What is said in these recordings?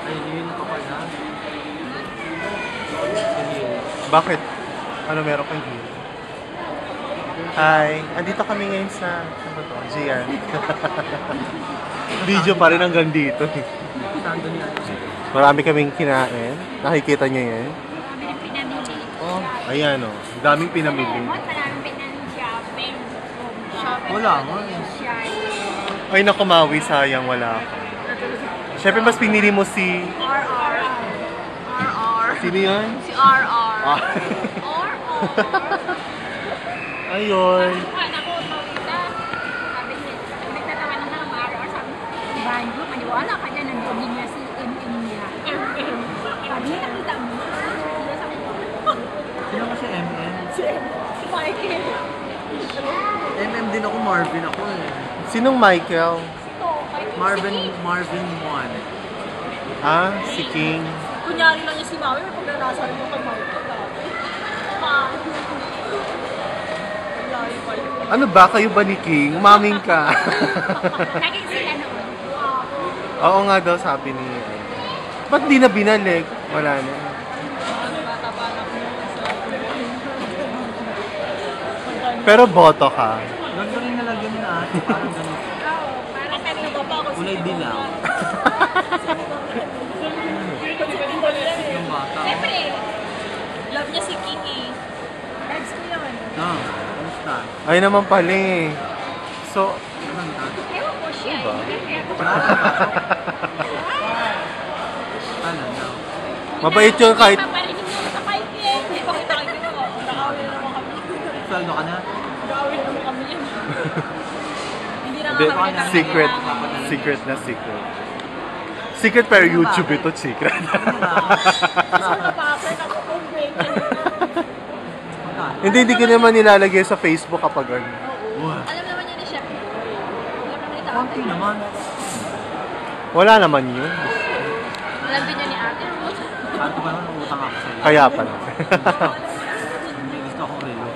Ay, yun pa pala. Bakit? Ano meron kang heel? Hi! Andito kami ngayon sa... Ano ba to? Gian. Video pa rin hanggang dito. Saan doon yan? Marami kaming kinain. Nakikita niyo yan? Maraming pinamili. Oh, ayan o. Daming pinamili. Maraming pinamili shopping. Wala nga. Ay, nakumawi. Sayang, wala ako. Siyempre, mas pinili mo si... RR. Sino yun? Si RR. Ah. RR. Ayun. Anak ko, Mawita. Sabi niya, nagtatawa ng mga RR. Sabi niya, Banjo, maniwala ka dyan. Nandun niya si MM niya. Sabi niya, nakita mo. Sino kasi MN? Si Michael. MM din ako, Marvin ako eh. Sinong Michael? Marvin 1. Ah, si King. Kunyari lang yung si Mami, may pagkanasahan mo kay Michael. Ano ba? Kayo ba ni King? Maming ka. Naging sila noon. Oo nga daw, sabi ni... Ba't di na binalik? Wala na. Pero boto ka. Ganda rin nalagyan ni ate, parang ganito. Oo, parang kanina pa ako. Kulay dilaw. Yung bata. Siyempre, love niya si King eh. Loves ko yun. No, kamusta? Ay naman pala eh. So, Ano ka? Ewan ko siya Diba? Ano daw? mabait yun kahit... Paparinig mo sa 5 eh. Pakita kayo ko. Nakawin naman kami. Sweldo ka na? Nakawin naman kami yan. Hindi na Hindi, nga kami nakakita. secret. Secret na secret. Secret pero YouTube ito, secret. So, napasay ako kung break. Hindi ka naman nilalagay sa Facebook kapag ano. Wow. Alam naman niya ni Chef. Alam naman ni Tata. Konti naman. Wala naman yun. Alam din niya ni Ate Ruth. Saan ko ba naman utang ako sa'yo? Kaya pala. Hindi gusto akong relo.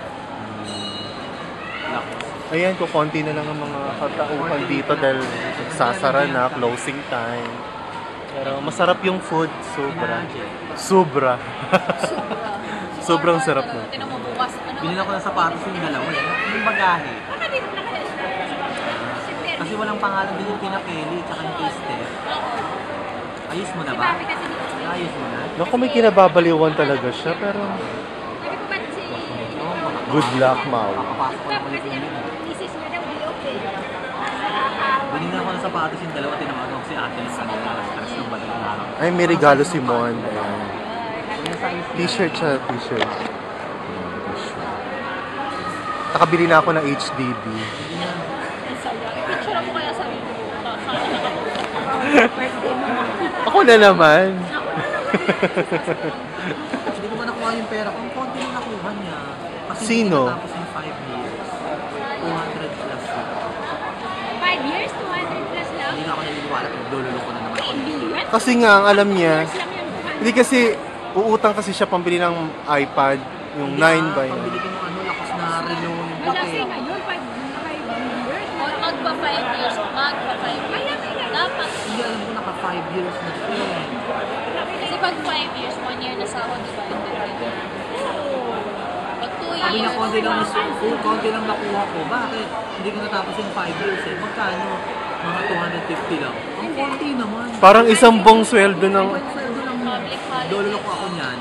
Lakos. Ayan, kukonti na lang ang mga katauhan dito dahil nagsasara na, closing time. Pero masarap yung food, sobra. Sobra. Sobrang sarap na. Tinan mo bukas. Ano? Binili ko ng sapatos yung dalawa eh. Yung bagahe. Baka dito na kaya siya. Kasi walang pangalan din yung kina Kelly tsaka yung kay Steph. Ayos mo na Si ba? Papi kasi dito. Ayos mo na? Naku, may kinababaliwan talaga siya, pero Sabi ko ba't si... Oo, makapasok. good luck, Mau. Makapasok ko Papi naman kasi yung yung misis niya daw bilog eh. Binili ko ng sapatos yung dalawa. Tinawagan ko si ate ng kanila. Stress ng balik na araw. Ay, may regalo si Mon. Ayan. Yung size niya. T-shirt siya, t-shirt. Nakabili na ako ng HDD. Picture mo kaya sa video. Ako na naman. Hindi ko ba nakuha yung pera ko? Ang konti na nakuha niya. Kasi Sino? hindi natapos yung 5 years. 200 plus. 5 years, 200 plus lang. Hindi na ako naniniwala. Naglulolo ko na naman ako. Billion? Kasi nga, ang alam niya, Years lang yun, 200. hindi kasi, uutang kasi siya pambili ng iPad, yung 9 ba yun? Pambili ko ng ano, lakas na relo yung Wala puti. kasi ngayon, 5 years. Magpa 5 years. Magpa 5 years. Kaya kaya. Dapat. Hindi alam ko naka 5 years na siya. Kasi pag 5 years, 1 year na sahod, di ba? Pag 2 Sabi niya, years, konti lang nakuha ko. Bakit? Hindi ko natapos yung 5 years eh. Magkano? Mga 250 lang. Ang konti naman. Parang isang buong sweldo ng... Sweldo lang mo. public holiday. Lolo ko ako niyan.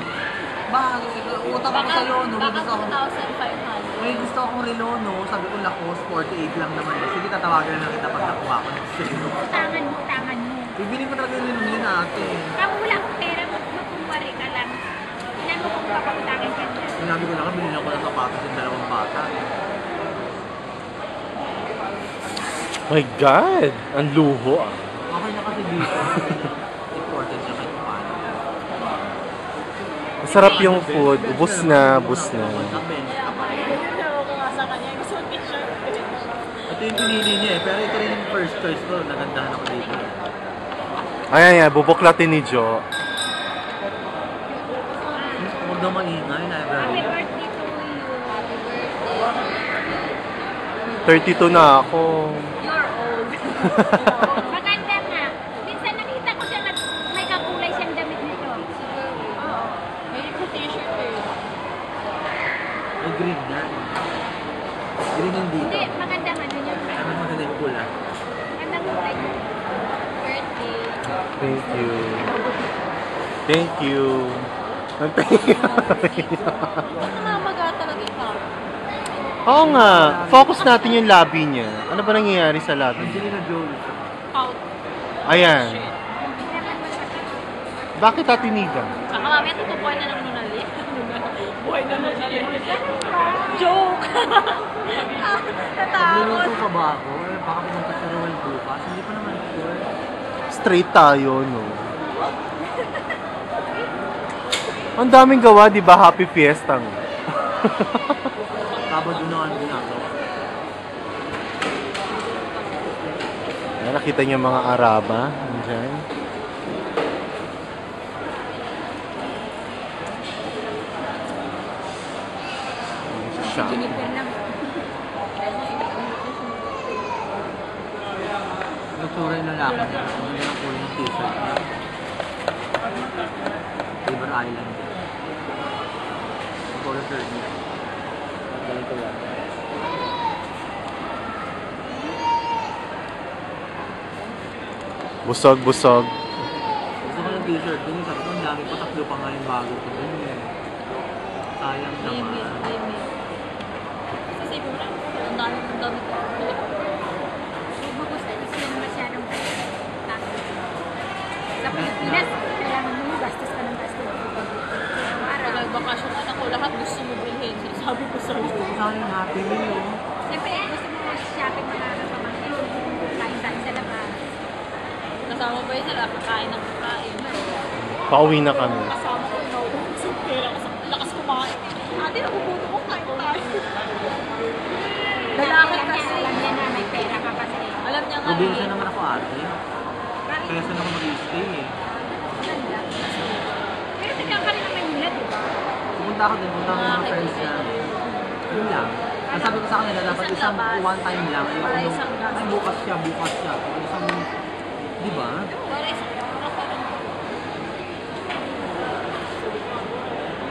Bakit? Utang ako Baka, sa lono. baka Gusto ako, 2,500. may gusto akong relono. Sabi ko lakos, 48 lang naman. Sige, tatawagan na kita pag nakuha ko ng sweldo. Utangan mo, utangan mo. Bibili ko talaga yung relono natin. Kung wala kang pera, magkumpare ka lang. Ilan mo kung papautangin ka niya. Sinabi ko na ka, binili ko ng sapatos yung dalawang bata. My God! Ang luho ah. Okay na kasi dito. Important siya kahit paano. Masarap yung food. Ubus na, ubus na. Ano ko nga sa kanya, gusto mo picture. Ito yung pinili niya eh, pero ito rin yung first choice ko. Nagandahan ako dito. Ayan, yan. Bubuklatin ni Jo. Huwag daw maingay, Happy library. birthday to you. Happy birthday. 32 na ako. You're old. Maganda nga. Minsan nakita ko siya may kakulay Thank you. Thank you. Thank you. Namamaga talaga yung tao. Oo nga. Focus natin yung labi niya. Ano ba nangyayari sa labi niya? Angelina Jolie. Out. Ayan. Bakit tatinigan? Saka mamaya tutupuan na ng nunali. Buhay na nunali. Joke! Natakot. Nagluluto pa ba ako? Eh, baka pumunta sa Royal bukas. Hindi pa naman sure. Straight tayo, no? Ang daming gawa, di ba? Happy Fiesta, no? Sabado na ang ginagawa. Ayan, nakita niyo mga Araba. Andyan. Shop. Juniper lang. Nagsura yung lalaki niya. Hindi na po yung t-shirt niya. River Island. Ang color shirt niya. Ganito yan. Busog, busog. Gusto ko yung t-shirt. Dun yung sabi ko, ang dami pa, tatlo pa nga yung bago ko. Dun eh. Sayang naman. Kasi siguro, ang dami ko. Iba ko sa isla na masyadong takas. Sa Pilipinas, kailangan mo gastos ka ng gastos. Para nagbakasyon anak ko, lahat gusto mo bilhin. Sabi ko sa'yo. Gusto ko sana yung Happy Meal, oh. Siyempre, gusto mo shopping mga kapamangkin. Kain tayo sa labas. Kasama ba yun sila? Kakain ng kakain. Pauwi na kami. Kasama ko, nauubos ang pera. Lakas kumain. Ate, nabubuto ko, kain tayo. Lalaki kasi. Alam niya na may pera ka kasi. Alam niya nga Probinsya eh. naman ako ate. Kaya saan ako mag-stay eh. Pero tignan ka rin ng Manila, di ba? Pupunta ako din, punta ako ng mga friends na. Yun lang. Ang sabi ko sa kanila, dapat Isang isang labas. one time lang. Ayoko Para nung, isang ay bukas siya. Di ba? Para isang